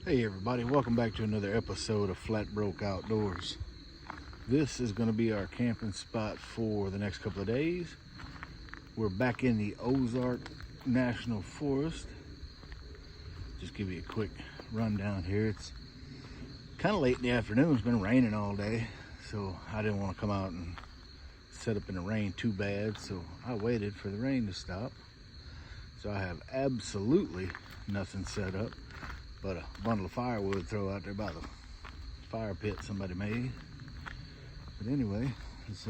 Hey everybody, welcome back to another episode of Flat Broke Outdoors. This is going to be our camping spot for the next couple of days. We're back in the Ozark National Forest. Just give you a quick rundown here. It's kind of late in the afternoon. It's been raining all day, so I didn't want to come out and set up in the rain too bad, so I waited for the rain to stop. So I have absolutely nothing set up but a bundle of firewood to throw out there by the fire pit somebody made. But anyway, it's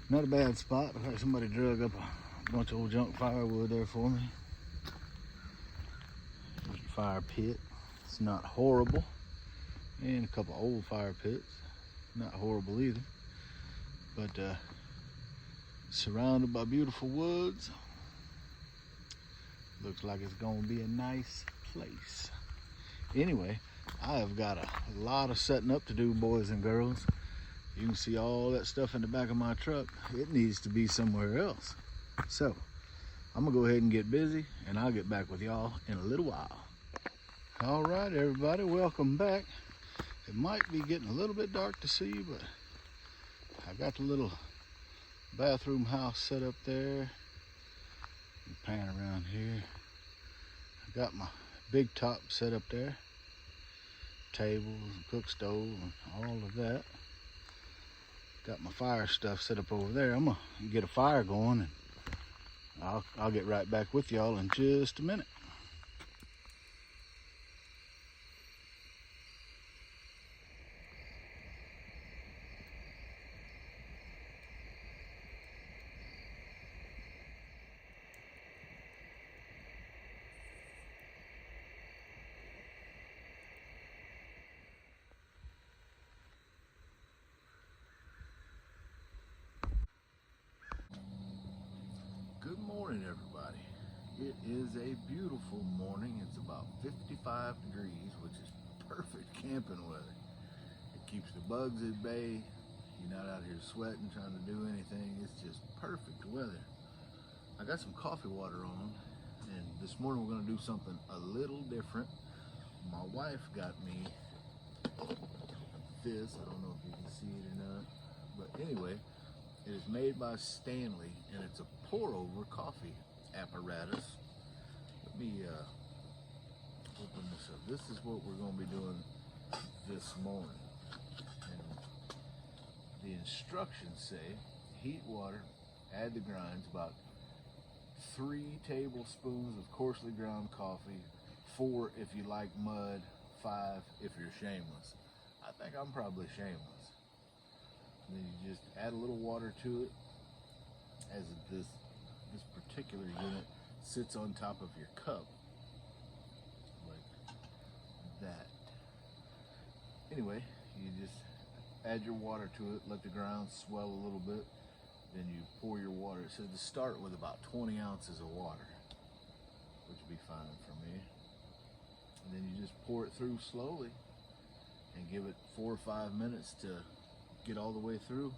not a bad spot. Looks like somebody drug up a bunch of old junk firewood there for me. There's a fire pit. It's not horrible. And a couple old fire pits. Not horrible either. But surrounded by beautiful woods. Looks like it's gonna be a nice place. Anyway, I have got a lot of setting up to do, boys and girls. You can see all that stuff in the back of my truck. It needs to be somewhere else. So I'm gonna go ahead and get busy, and I'll get back with y'all in a little while. All right, everybody, welcome back. It might be getting a little bit dark to see, but I got the little bathroom house set up there. Pan around here. I got my big top set up there, tables and cook stove and all of that. Got my fire stuff set up over there. I'm gonna get a fire going, and I'll get right back with y'all in just a minute. Good morning, everybody. It is a beautiful morning. It's about 55 degrees, which is perfect camping weather. It keeps the bugs at bay. You're not out here sweating, trying to do anything. It's just perfect weather. I got some coffee water on, and this morning we're gonna do something a little different. My wife got me this. I don't know if you can see it or not, but anyway, it is made by Stanley, and it's a pour-over coffee apparatus. Let me open this up. This is what we're going to be doing this morning. And the instructions say, heat water, add the grinds, about 3 tablespoons of coarsely ground coffee, 4 if you like mud, 5 if you're shameless. I think I'm probably shameless. And then you just add a little water to it, as this particular unit sits on top of your cup, like that. Anyway, you just add your water to it, let the ground swell a little bit, then you pour your water. It says to start with about 20 ounces of water, which would be fine for me. And then you just pour it through slowly and give it 4 or 5 minutes to get all the way through,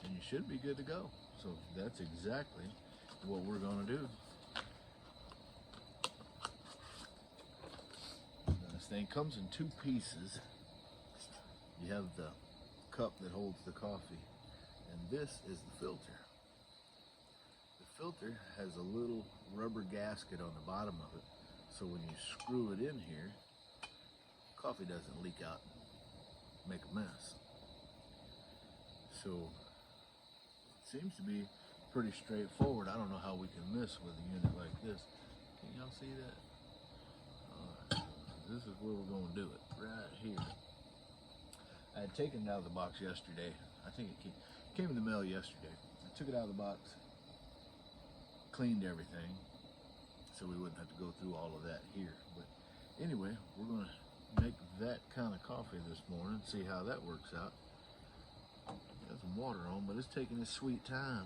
and you should be good to go. So that's exactly what we're going to do. Now, this thing comes in 2 pieces. You have the cup that holds the coffee, and this is the filter. The filter has a little rubber gasket on the bottom of it, so when you screw it in here, coffee doesn't leak out and make a mess. So it seems to be pretty straightforward. I don't know how we can miss with a unit like this. Can y'all see that? Alright, this is where we're going to do it, right here. I had taken it out of the box yesterday. I think it came in the mail yesterday. I took it out of the box, cleaned everything, so we wouldn't have to go through all of that here. But anyway, we're going to make that kind of coffee this morning, see how that works out. Got some water on, but it's taking its sweet time.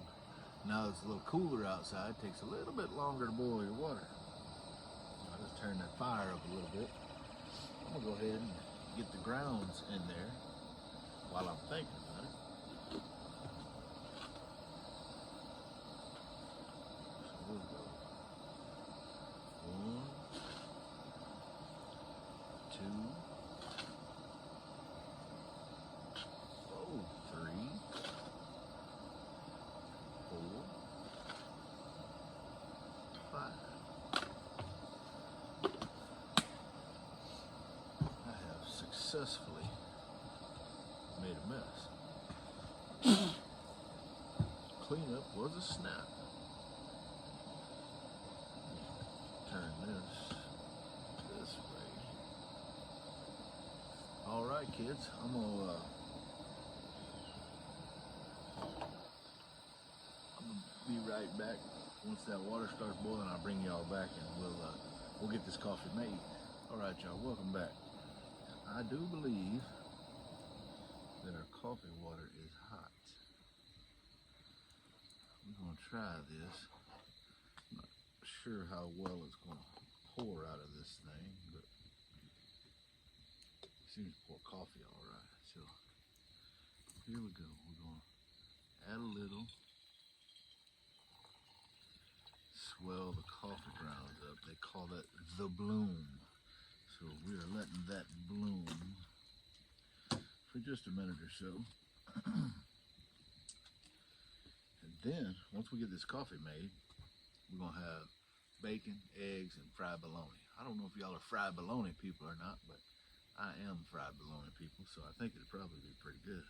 Now it's a little cooler outside, it takes a little bit longer to boil your water. I'll just turn that fire up a little bit. I'm gonna go ahead and get the grounds in there while I'm thinking about it. So we'll go 1, successfully made a mess. Cleanup was a snap. Turn this way. All right, kids, I'm gonna be right back. Once that water starts boiling, I'll bring y'all back and we'll get this coffee made. All right, y'all, welcome back. I do believe that our coffee water is hot. I'm gonna try this. I'm not sure how well it's gonna pour out of this thing, but it seems to pour coffee all right. So here we go. We're gonna add a little. Swell the coffee grounds up. They call that the bloom. So we are letting that bloom for just a minute or so. And then, once we get this coffee made, we're gonna have bacon, eggs, and fried bologna. I don't know if y'all are fried bologna people or not, but I am fried bologna people, so I think it'd probably be pretty good.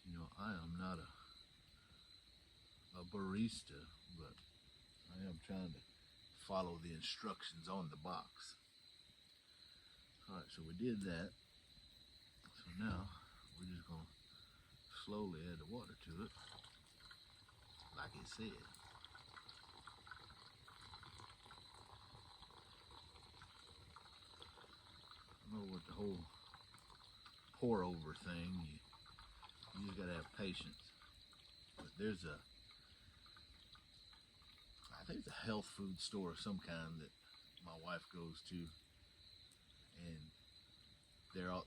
You know, I am not a barista, but I am trying to follow the instructions on the box. All right, so we did that. So now we're just gonna slowly add the water to it, like it said. I don't know what the whole pour over thing. You just gotta have patience. But there's I think it's a health food store of some kind that my wife goes to, and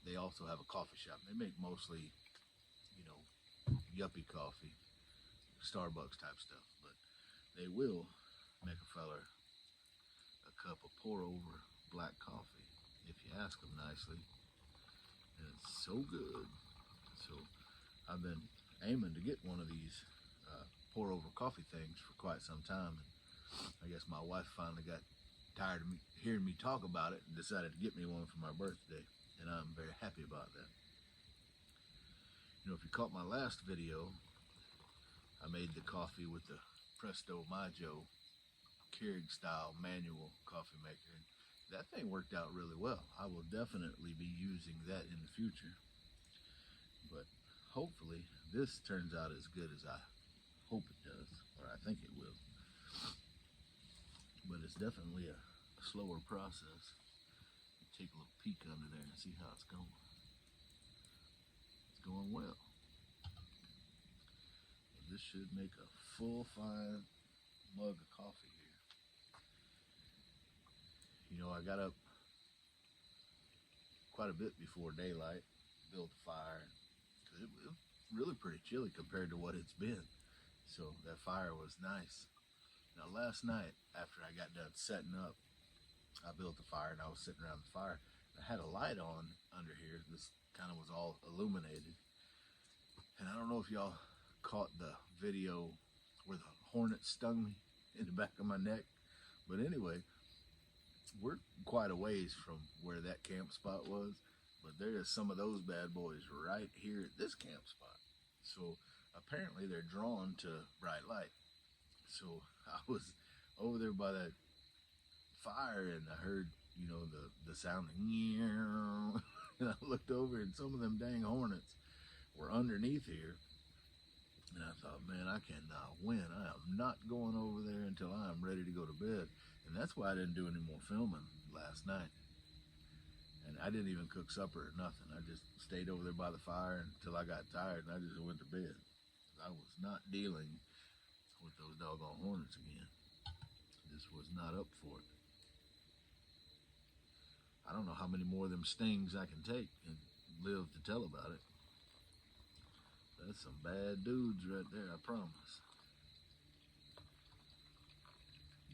they also have a coffee shop. They make mostly, you know, yuppie coffee, Starbucks type stuff, but they will make a feller a cup of pour over black coffee if you ask them nicely, and it's so good. So I've been aiming to get one of these pour over coffee things for quite some time, and I guess my wife finally got tired of hearing me talk about it and decided to get me one for my birthday, and I'm very happy about that. You know, if you caught my last video, I made the coffee with the Presto Maggio Keurig style manual coffee maker, and that thing worked out really well. I will definitely be using that in the future, but hopefully this turns out as good as I hope it does, or I think it will. But it's definitely a slower process. Take a little peek under there and see how it's going. It's going well. This should make a full, fine mug of coffee here. You know, I got up quite a bit before daylight, built a fire. It was really pretty chilly compared to what it's been. So that fire was nice. Now last night, after I got done setting up, I built a fire and I was sitting around the fire. I had a light on under here. This kind of was all illuminated. And I don't know if y'all caught the video where the hornet stung me in the back of my neck. But anyway, we're quite a ways from where that camp spot was. But there is some of those bad boys right here at this camp spot. So apparently they're drawn to bright light. So I was over there by that fire and I heard, you know, the sound of meow. And I looked over and some of them dang hornets were underneath here. And I thought, man, I cannot win. I am not going over there until I am ready to go to bed. And that's why I didn't do any more filming last night. And I didn't even cook supper or nothing. I just stayed over there by the fire until I got tired and I just went to bed. I was not dealing with those doggone hornets again. This was not up for it. I don't know how many more of them stings I can take and live to tell about it. That's some bad dudes right there, I promise.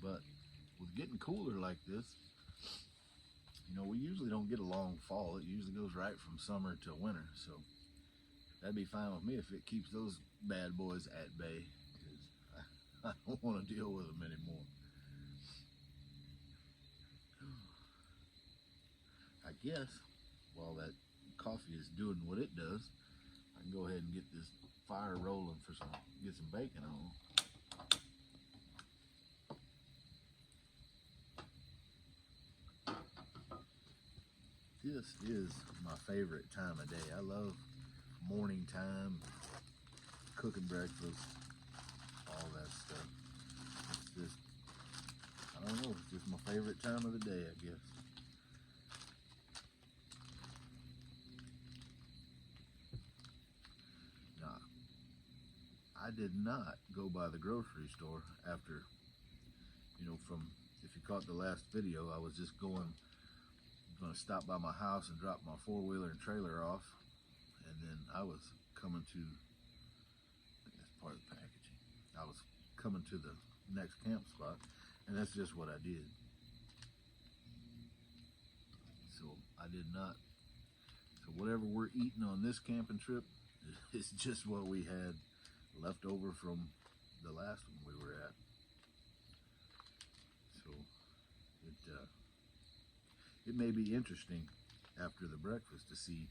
But with getting cooler like this, you know, we usually don't get a long fall. It usually goes right from summer to winter. So that'd be fine with me if it keeps those bad boys at bay, because I don't want to deal with them anymore. guess while that coffee is doing what it does, I can go ahead and get this fire rolling for get some bacon on. This is my favorite time of day. I love morning time, cooking breakfast, all that stuff. It's just, I don't know, it's just my favorite time of the day, I guess. Now, I did not go by the grocery store after, if you caught the last video, I was just going to stop by my house and drop my four-wheeler and trailer off, and then I was coming to, I think that's part of the packaging, I was coming to the next camp spot, and that's just what I did. So I did not, so whatever we're eating on this camping trip is just what we had left over from the last one we were at. So it may be interesting after the breakfast to see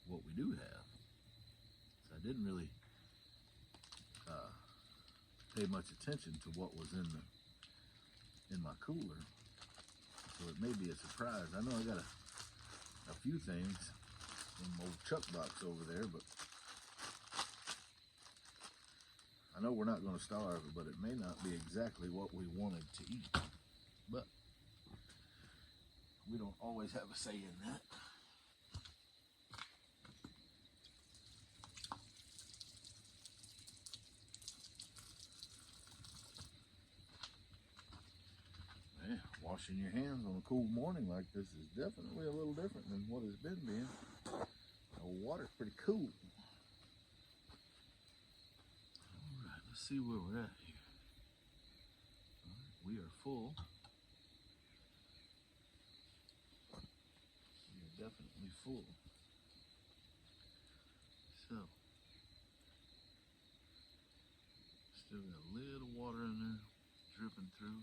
what we do have. So I didn't really pay much attention to what was in my cooler. So it may be a surprise. I know I got a few things in my old chuck box over there, but I know we're not going to starve, but it may not be exactly what we wanted to eat. But we don't always have a say in that. Yeah, washing your hands on a cool morning like this is definitely a little different than what it's been being. The water's pretty cool. Alright, let's see where we're at here. Alright, we are full. We are definitely full. So, still got a little water in there dripping through.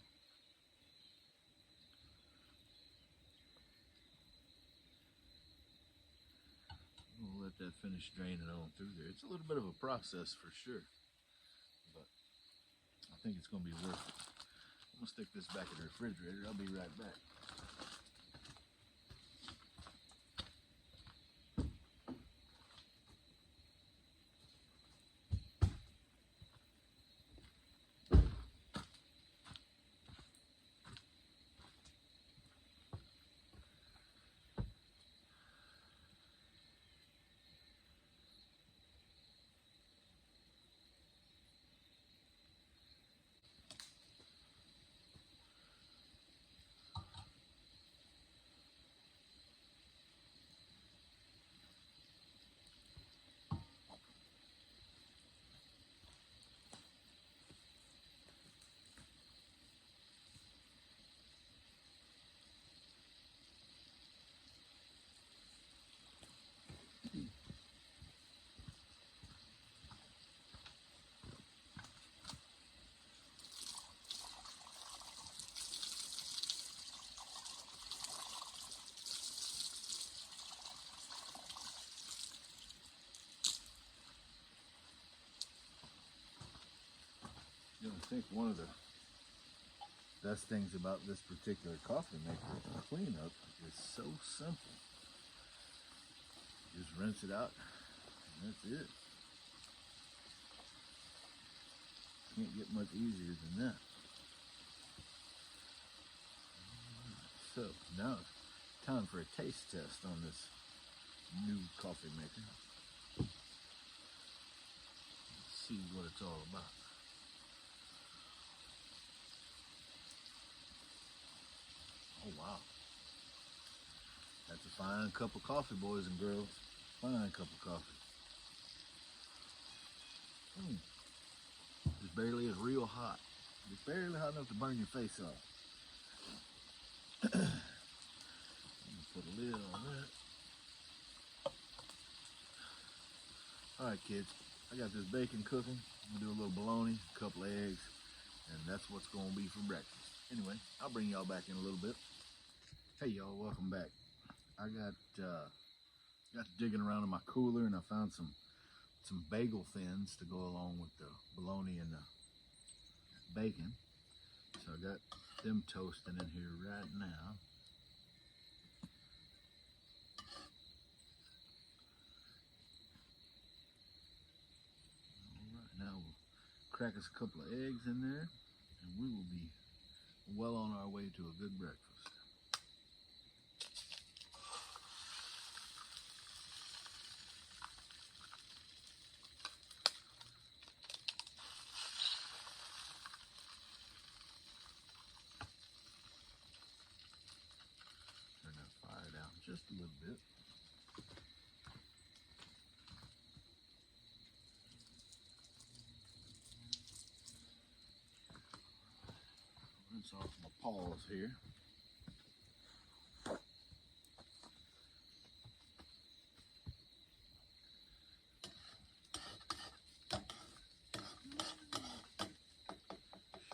We'll let that finish draining on through there. It's a little bit of a process for sure, but I think it's going to be worth it. I'm going to stick this back in the refrigerator. I'll be right back. I think one of the best things about this particular coffee maker cleanup is so simple. Just rinse it out, and that's it. Can't get much easier than that. So now it's time for a taste test on this new coffee maker. Let's see what it's all about. Oh wow, that's a fine cup of coffee, boys and girls. Fine cup of coffee. Just barely is real hot. Just barely hot enough to burn your face off. Put a lid on that. Alright kids, I got this bacon cooking. I'm gonna do a little bologna, a couple of eggs, and that's what's gonna be for breakfast. Anyway, I'll bring y'all back in a little bit. Hey y'all, welcome back. I got digging around in my cooler, and I found some bagel thins to go along with the bologna and the bacon. So I got them toasting in here right now. Alright, now we'll crack us a couple of eggs in there, and we will be well on our way to a good breakfast. Turn that fire down just a little bit. Rinse off my paws here.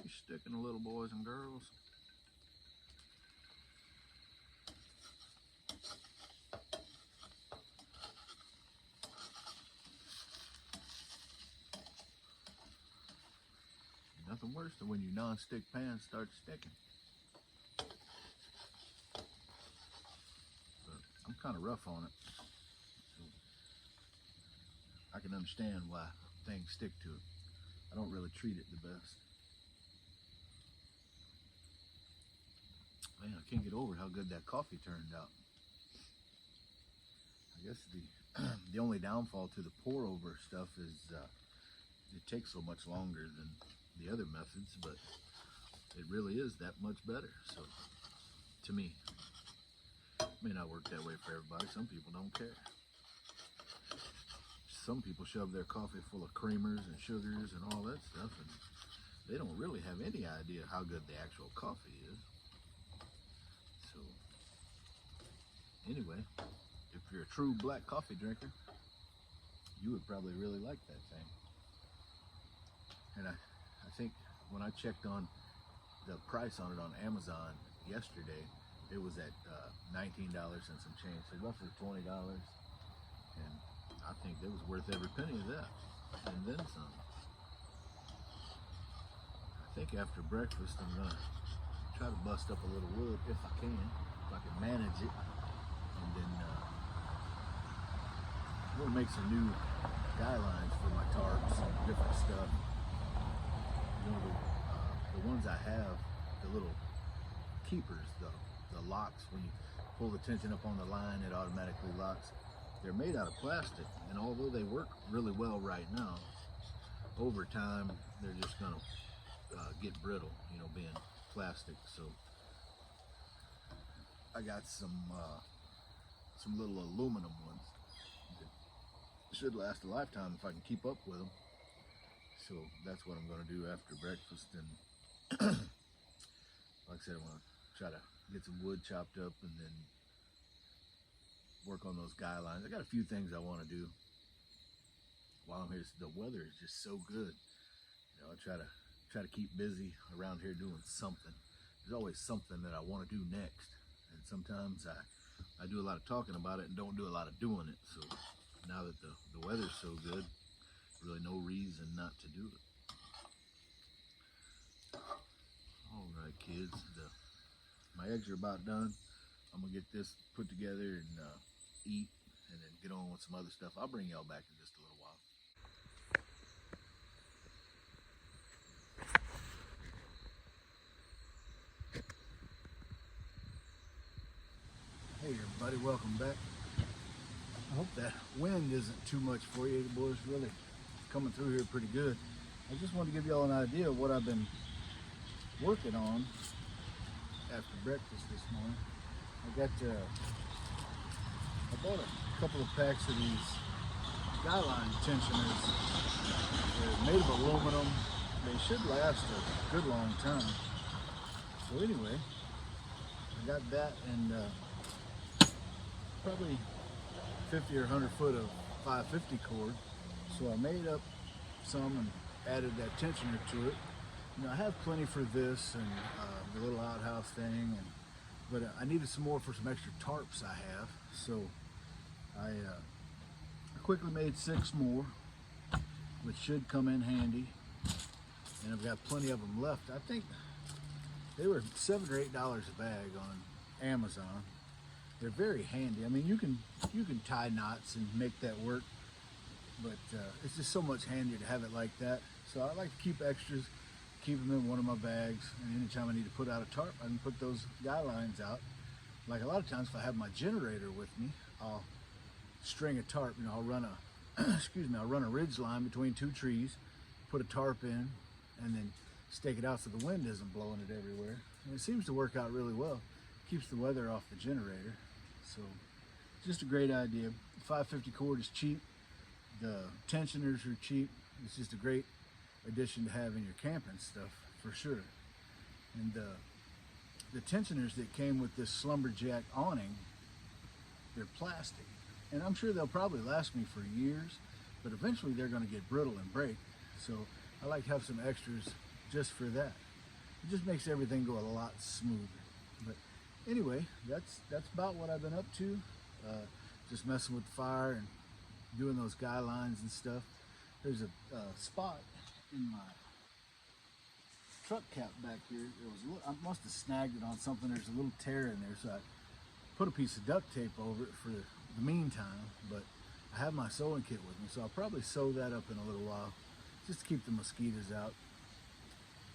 She's sticking to little boys and girls. Nothing worse than when your non-stick pan starts sticking. But I'm kind of rough on it, so I can understand why things stick to it. I don't really treat it the best. Man, I can't get over how good that coffee turned out. I guess the only downfall to the pour over stuff is it takes so much longer than the other methods, but it really is that much better. So to me, it may not work that way for everybody. Some people don't care. Some people shove their coffee full of creamers and sugars and all that stuff, and they don't really have any idea how good the actual coffee is. So anyway, if you're a true black coffee drinker, you would probably really like that thing. And I think when I checked on the price on it on Amazon yesterday, it was at $19 and some change, so roughly $20. And I think it was worth every penny of that, and then some. I think after breakfast I'm gonna try to bust up a little wood if I can manage it, and then I'm gonna make some new guy lines for my tarps and different stuff. You know, the ones I have, the little keepers, the locks, when you pull the tension up on the line, it automatically locks. They're made out of plastic, and although they work really well right now, over time they're just gonna get brittle, you know, being plastic. So I got some little aluminum ones that should last a lifetime if I can keep up with them. So that's what I'm going to do after breakfast, and like I said, I want to try to get some wood chopped up and then work on those guy lines. I got a few things I want to do while I'm here. The weather is just so good. You know, I try to keep busy around here doing something. There's always something that I want to do next, and sometimes I do a lot of talking about it and don't do a lot of doing it. So now that the weather's so good, really no reason not to do it. All right, kids, my eggs are about done. I'm gonna get this put together and eat, and then get on with some other stuff. I'll bring y'all back in just a little while. Hey everybody, welcome back. I hope that wind isn't too much for you. The boys really coming through here pretty good. I just want to give y'all an idea of what I've been working on after breakfast this morning. I bought a couple of packs of these skyline tensioners. They're made of aluminum. They should last a good long time. So anyway, I got that, and probably 50 or 100 foot of 550 cord. So I made up some and added that tensioner to it. You know, I have plenty for this and the little outhouse thing, and But I needed some more for some extra tarps I have, so I quickly made 6 more, which should come in handy. And I've got plenty of them left. I think they were $7 or $8 a bag on Amazon. They're very handy. I mean, you can tie knots and make that work, but it's just so much handier to have it like that. So I like to keep extras, keep them in one of my bags, and anytime I need to put out a tarp, I can put those guy lines out. Like a lot of times if I have my generator with me, I'll string a tarp, you know, I'll run a, excuse me, I'll run a ridge line between 2 trees, put a tarp in, and then stake it out so the wind isn't blowing it everywhere. And it seems to work out really well. Keeps the weather off the generator. So just a great idea. 550 cord is cheap. The tensioners are cheap. It's just a great addition to have in your camping stuff for sure. And the tensioners that came with this Slumberjack awning, they're plastic. And I'm sure they'll probably last me for years, but eventually they're going to get brittle and break. So I like to have some extras just for that. It just makes everything go a lot smoother. But anyway, that's about what I've been up to. Just messing with the fire and doing those guy lines and stuff. There's a spot in my truck cap back here. I must have snagged it on something. There's a little tear in there, so I put a piece of duct tape over it for the meantime. But I have my sewing kit with me, so I'll probably sew that up in a little while, just to keep the mosquitoes out.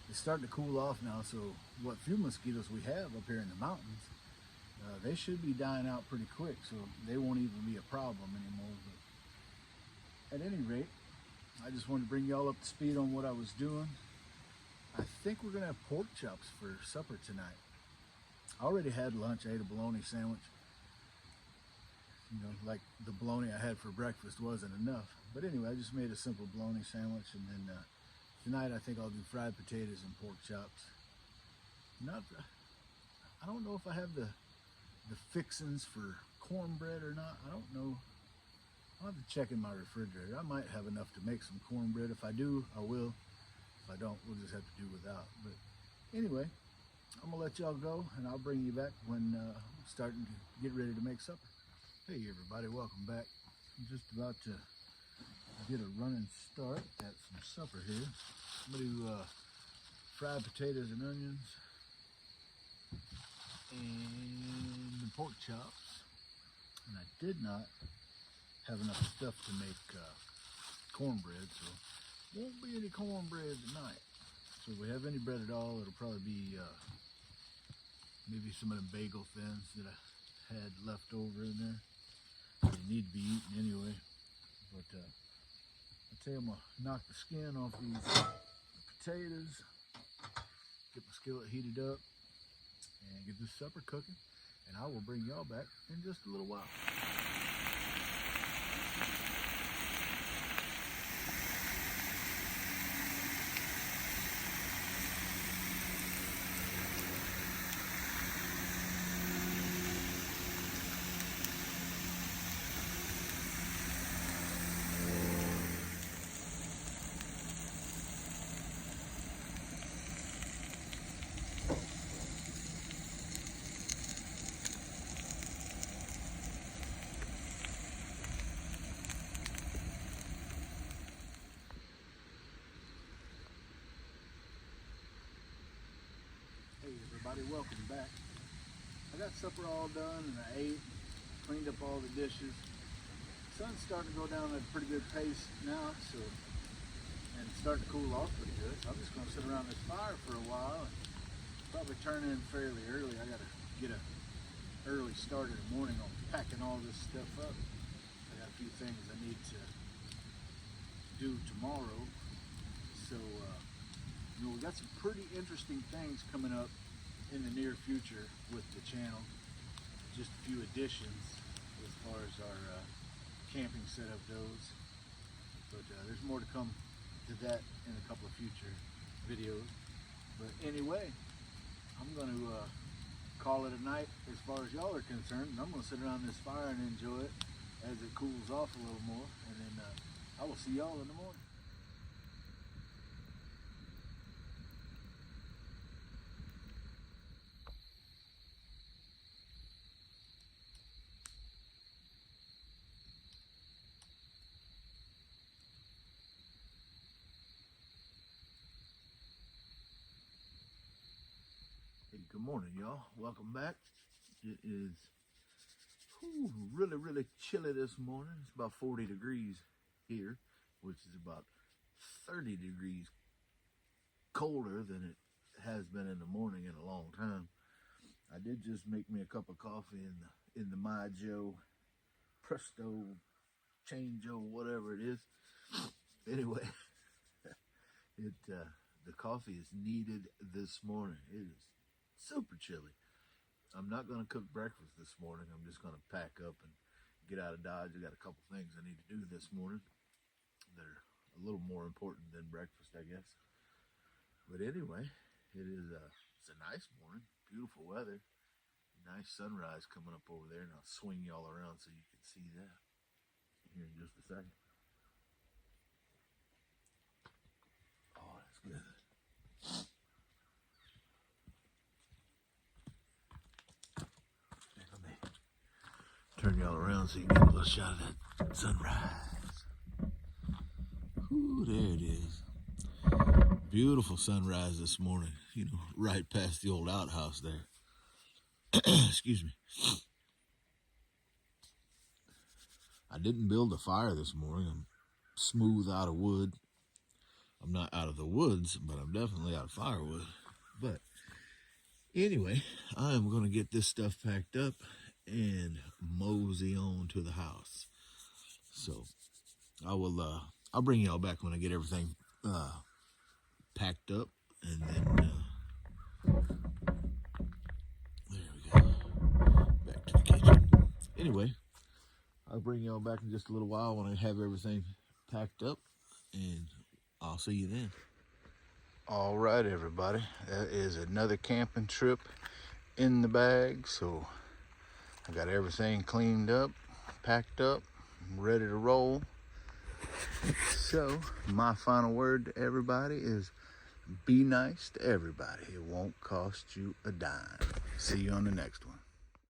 It's starting to cool off now, so what few mosquitoes we have up here in the mountains, they should be dying out pretty quick, so they won't even be a problem anymore. But at any rate, I just wanted to bring y'all up to speed on what I was doing. I think we're gonna have pork chops for supper tonight. I already had lunch. I ate a bologna sandwich. You know, like the bologna I had for breakfast wasn't enough. But anyway, I just made a simple bologna sandwich, and then tonight I think I'll do fried potatoes and pork chops. I don't know if I have the fixings for cornbread or not. I don't know. I'll have to check in my refrigerator. I might have enough to make some cornbread. If I do, I will. If I don't, we'll just have to do without. But anyway, I'm gonna let y'all go, and I'll bring you back when I'm starting to get ready to make supper. Hey everybody, welcome back. I'm just about to get a running start at some supper here. I'm gonna do fried potatoes and onions and the pork chops. And I did not have enough stuff to make cornbread, so won't be any cornbread tonight. So if we have any bread at all, it'll probably be maybe some of them bagel thins that I had left over in there. They need to be eaten anyway. But I tell you, I'm gonna knock the skin off these potatoes, get my skillet heated up, and get this supper cooking. And I will bring y'all back in just a little while. Hey everybody, welcome back. I got supper all done and I ate, cleaned up all the dishes. The sun's starting to go down at a pretty good pace now, and it's starting to cool off pretty good. So I'm just gonna sit around this fire for a while and probably turn in fairly early. I gotta get an early start in the morning on packing all this stuff up. I got a few things I need to do tomorrow. So you know, we got some pretty interesting things coming up in the near future with the channel. Just a few additions as far as our camping setup goes. But there's more to come to that in a couple of future videos. But anyway, I'm going to call it a night as far as y'all are concerned. And I'm going to sit around this fire and enjoy it as it cools off a little more. And then I will see y'all in the morning. Good morning, y'all. Welcome back. It is really, really chilly this morning. It's about 40 degrees here, which is about 30 degrees colder than it has been in the morning in a long time. I did just make me a cup of coffee in the My Joe Presto Chain Joe, whatever it is. Anyway, the coffee is needed this morning. It is super chilly. I'm not going to cook breakfast this morning. I'm just going to pack up and get out of Dodge. I got a couple things I need to do this morning that are a little more important than breakfast, I guess. But anyway, it's a nice morning, beautiful weather, nice sunrise coming up over there, and I'll swing y'all around so you can see that here in just a second. Oh, that's good. Let me turn y'all around so you can get a little shot of that sunrise. Ooh, there it is. Beautiful sunrise this morning, right past the old outhouse there. Excuse me. I didn't build a fire this morning. I'm smooth out of wood. I'm not out of the woods, but I'm definitely out of firewood. But anyway, I'm going to get this stuff packed up and mosey on to the house. So I'll bring y'all back when I get everything packed up, and then there we go, back to the kitchen. Anyway, I'll bring y'all back in just a little while when I have everything packed up, and I'll see you then. All right, everybody, that is another camping trip in the bag. So I got everything cleaned up, packed up, ready to roll. So my final word to everybody is be nice to everybody. It won't cost you a dime. See you on the next one.